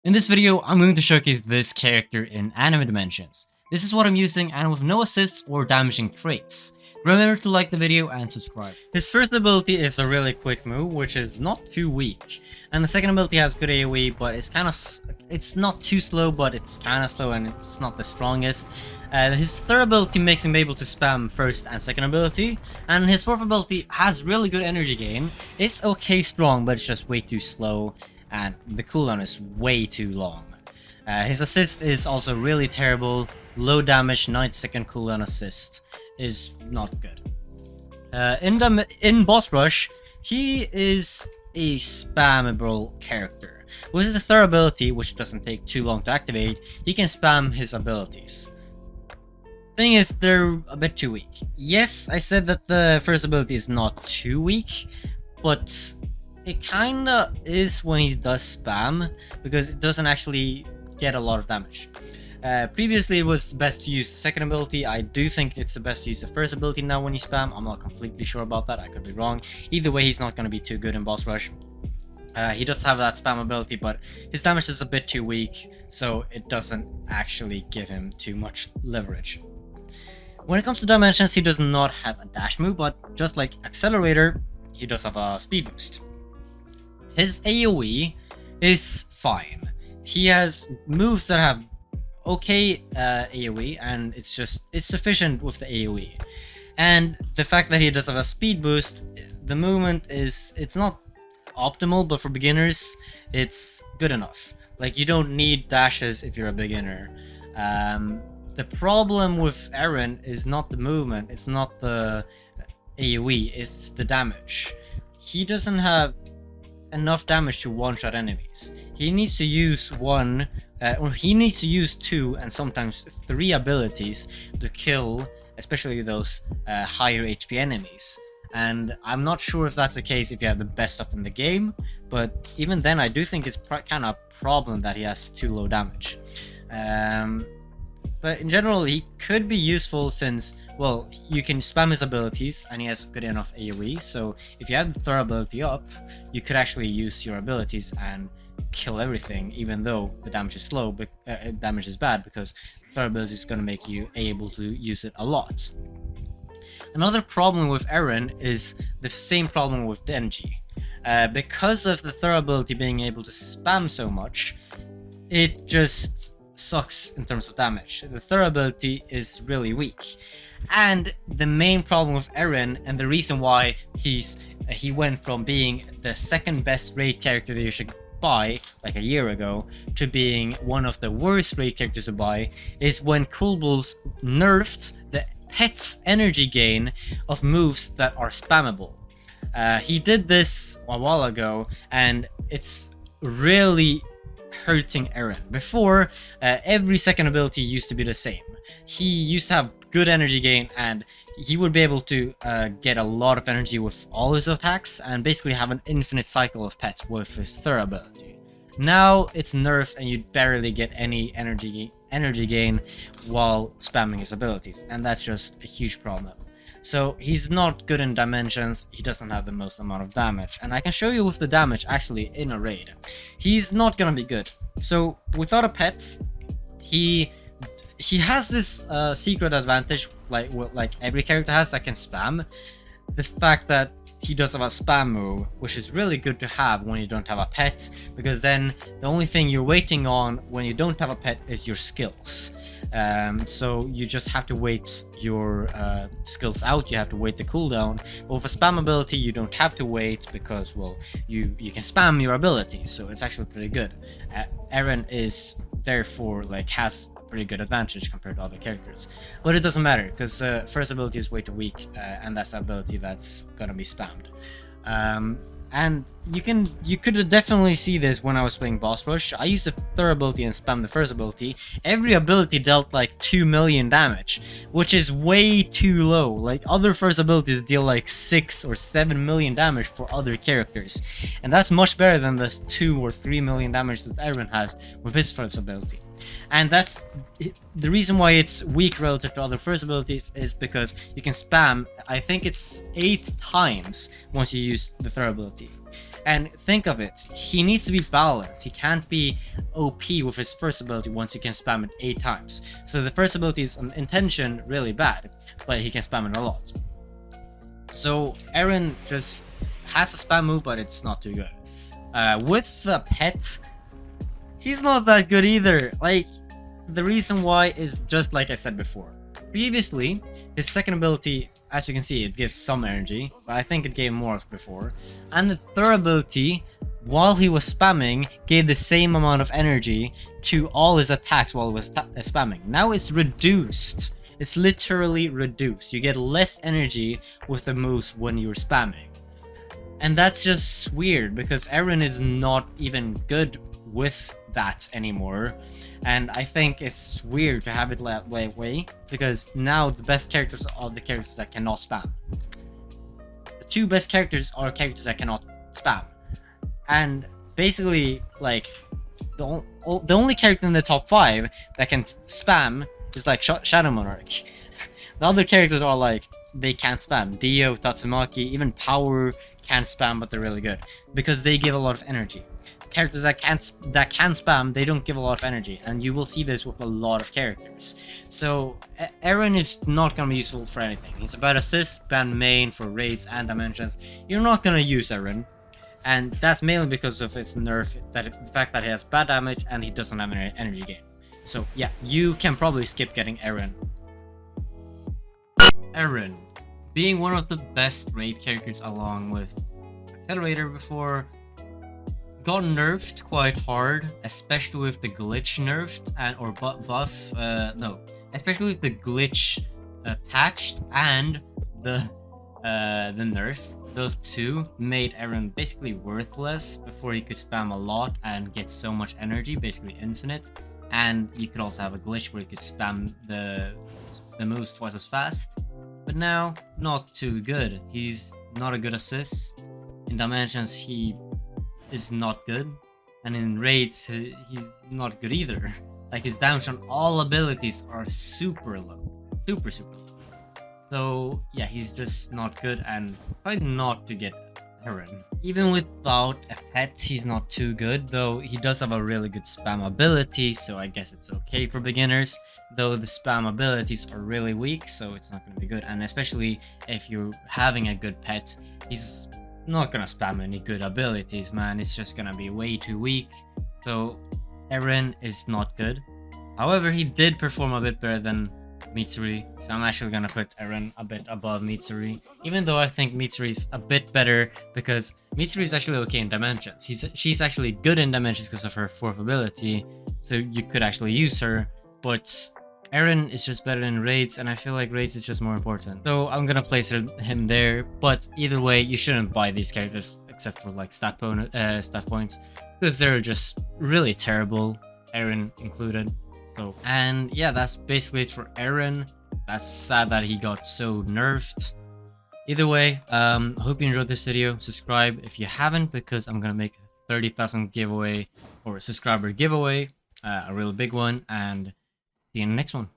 In this video, I'm going to showcase this character in anime dimensions. This is what I'm using and with no assists or damaging traits. Remember to like the video and subscribe. His first ability is a really quick move, which is not too weak. And the second ability has good AoE, but it's not too slow, but it's kind of slow and it's not the strongest. His third ability makes him able to spam first and second ability. And his fourth ability has really good energy gain. It's okay strong, but it's just way too slow. And the cooldown is way too long. His assist is also really terrible. Low damage, 90-second cooldown assist is not good. In boss rush, he is a spammable character. With his third ability, which doesn't take too long to activate, he can spam his abilities. Thing is, they're a bit too weak. Yes, I said that the first ability is not too weak, but it kinda is when he does spam, because it doesn't actually get a lot of damage. Previously it was best to use the second ability. I do think it's the best to use the first ability now when you spam. I'm not completely sure about that, I could be wrong. Either way, he's not going to be too good in boss rush. He does have that spam ability, but his damage is a bit too weak, so it doesn't actually give him too much leverage. When it comes to dimensions, he does not have a dash move, but just like Accelerator, he does have a speed boost. His AoE is fine. He has moves that have okay AoE, and it's sufficient with the AoE. And the fact that he does have a speed boost, the movement it's not optimal, but for beginners, it's good enough. Like, you don't need dashes if you're a beginner. The problem with Eren is not the movement, it's not the AoE, it's the damage. He doesn't have enough damage to one-shot enemies. He needs to use one, or he needs to use two and sometimes three abilities to kill, especially those higher HP enemies. And I'm not sure if that's the case if you have the best stuff in the game, but even then I do think it's kind of a problem that he has too low damage. But in general, he could be useful since, well, you can spam his abilities and he has good enough AoE, so if you have the third ability up, you could actually use your abilities and kill everything, even though the damage is slow, but damage is bad, because the third ability is going to make you able to use it a lot. Another problem with Eren is the same problem with Denji. Because of the third ability being able to spam so much, it just sucks in terms of damage. The third ability is really weak. And the main problem with Eren, and the reason why he went from being the second best raid character that you should buy like a year ago to being one of the worst raid characters to buy, is when Cool Bulls nerfed the pet's energy gain of moves that are spammable. He did this a while ago, and it's really hurting Eren. Before, every second ability used to be the same. He used to have good energy gain, and he would be able to get a lot of energy with all his attacks and basically have an infinite cycle of pets with his third ability. Now it's nerfed and you barely get any energy gain while spamming his abilities, and that's just a huge problem. So he's not good in dimensions, he doesn't have the most amount of damage, and I can show you with the damage actually in a raid. He's not gonna be good. So without a pet, he has this secret advantage like every character has that can spam. The fact that he does have a spam move, which is really good to have when you don't have a pet, because then the only thing you're waiting on when you don't have a pet is your skills. So you just have to wait your skills out, you have to wait the cooldown. But with a spam ability, you don't have to wait, because, well, you can spam your abilities, so it's actually pretty good. Eren is therefore has a pretty good advantage compared to other characters. But it doesn't matter, because first ability is way too weak, and that's the ability that's gonna be spammed. And you could definitely see this when I was playing boss rush. I used the third ability and spammed the first ability. Every ability dealt like 2 million damage, which is way too low. Like, other first abilities deal like 6 or 7 million damage for other characters, and that's much better than the 2 or 3 million damage that Eren has with his first ability. And that's the reason why it's weak relative to other first abilities, is because you can spam, I think it's 8 times once you use the third ability. And think of it, he needs to be balanced. He can't be OP with his first ability once he can spam it 8 times. So the first ability is an intention really bad, but he can spam it a lot. So Eren just has a spam move, but it's not too good. With the pet, he's not that good either. Like, the reason why is just like I said before. Previously, his second ability, as you can see, it gives some energy, but I think it gave more of before. And the third ability, while he was spamming, gave the same amount of energy to all his attacks while he was spamming. Now it's reduced. It's literally reduced. You get less energy with the moves when you're spamming. And that's just weird, because Eren is not even good with that anymore. And I think it's weird to have it that way, because now the best characters are the characters that cannot spam. The 2 best characters are characters that cannot spam. And basically, like, the only character in the top 5 that can spam is like Shadow Monarch. The other characters are like, they can't spam. Dio, Tatsumaki, even Power can't spam, but they're really good because they give a lot of energy. Characters that can spam, they don't give a lot of energy, and you will see this with a lot of characters. So Eren is not gonna be useful for anything. He's about assist, ban main for raids and dimensions. You're not gonna use Eren, and that's mainly because of his nerf, the fact that he has bad damage and he doesn't have any energy gain. So yeah, you can probably skip getting Eren. Eren, being one of the best raid characters along with Accelerator before, got nerfed quite hard, especially with the glitch nerfed or buff. Especially with the glitch patched and the nerf. Those 2 made Eren basically worthless before he could spam a lot and get so much energy, basically infinite. And you could also have a glitch where you could spam the moves twice as fast. But now, not too good. He's not a good assist. In dimensions, he is not good. And in raids, he's not good either. Like, his damage on all abilities are super low. Super low. So, yeah, he's just not good, and try not to get Eren. Even without a pet, he's not too good, though he does have a really good spam ability, so I guess it's okay for beginners. Though the spam abilities are really weak, so it's not going to be good. And especially if you're having a good pet, he's not going to spam any good abilities, man. It's just going to be way too weak. So Eren is not good. However, he did perform a bit better than Mitsuri, so I'm actually gonna put Eren a bit above Mitsuri, even though I think Mitsuri's a bit better because Mitsuri is actually okay in dimensions. She's actually good in dimensions because of her 4th ability, so you could actually use her, but Eren is just better in raids, and I feel like raids is just more important. So I'm gonna place him there, but either way, you shouldn't buy these characters except for like stat points, because they're just really terrible, Eren included. So, and yeah, that's basically it for Eren. That's sad that he got so nerfed. Either way, I hope you enjoyed this video. Subscribe if you haven't, because I'm gonna make a 30,000 giveaway or subscriber giveaway, a real big one, and see you in the next one.